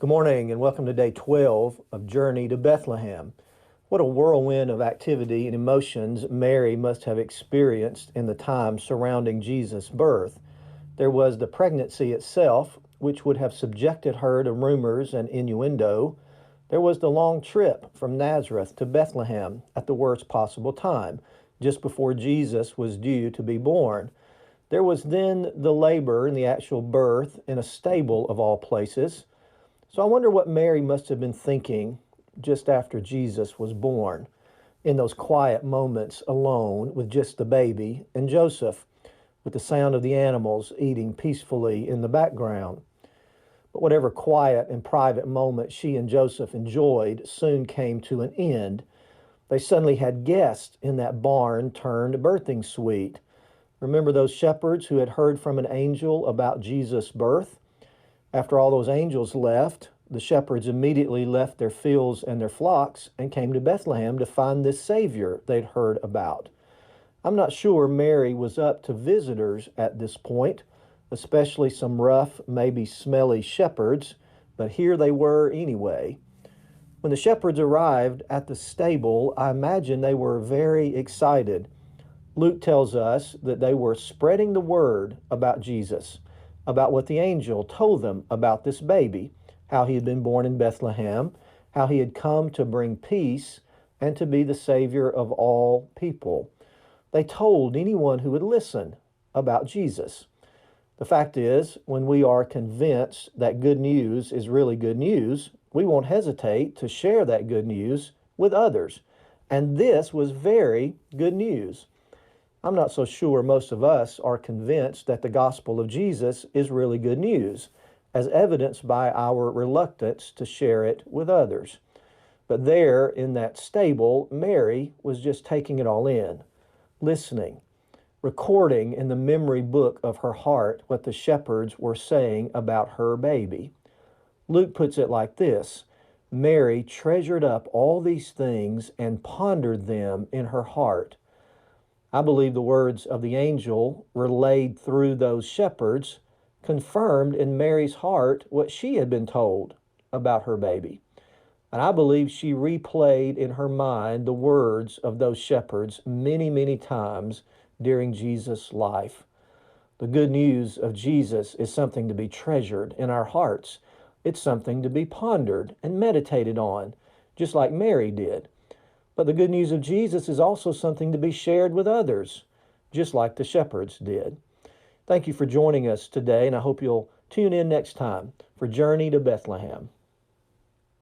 Good morning and welcome to day 12 of Journey to Bethlehem. What a whirlwind of activity and emotions Mary must have experienced in the time surrounding Jesus' birth. There was the pregnancy itself, which would have subjected her to rumors and innuendo. There was the long trip from Nazareth to Bethlehem at the worst possible time, just before Jesus was due to be born. There was then the labor and the actual birth in a stable of all places. So I wonder what Mary must have been thinking just after Jesus was born, in those quiet moments alone with just the baby and Joseph, with the sound of the animals eating peacefully in the background. But whatever quiet and private moment she and Joseph enjoyed soon came to an end. They suddenly had guests in that barn turned birthing suite. Remember those shepherds who had heard from an angel about Jesus' birth? After all those angels left, the shepherds immediately left their fields and their flocks and came to Bethlehem to find this Savior they'd heard about. I'm not sure Mary was up to visitors at this point, especially some rough, maybe smelly shepherds, but here they were anyway. When the shepherds arrived at the stable, I imagine they were very excited. Luke tells us that they were spreading the word about Jesus, about what the angel told them about this baby, how he had been born in Bethlehem, how he had come to bring peace and to be the Savior of all people. They told anyone who would listen about Jesus. The fact is, when we are convinced that good news is really good news, we won't hesitate to share that good news with others. And this was very good news. I'm not so sure most of us are convinced that the gospel of Jesus is really good news, as evidenced by our reluctance to share it with others. But there in that stable, Mary was just taking it all in, listening, recording in the memory book of her heart what the shepherds were saying about her baby. Luke puts it like this: Mary treasured up all these things and pondered them in her heart. I believe the words of the angel relayed through those shepherds confirmed in Mary's heart what she had been told about her baby. And I believe she replayed in her mind the words of those shepherds many, many times during Jesus' life. The good news of Jesus is something to be treasured in our hearts. It's something to be pondered and meditated on, just like Mary did. But the good news of Jesus is also something to be shared with others, just like the shepherds did. Thank you for joining us today, and I hope you'll tune in next time for Journey to Bethlehem.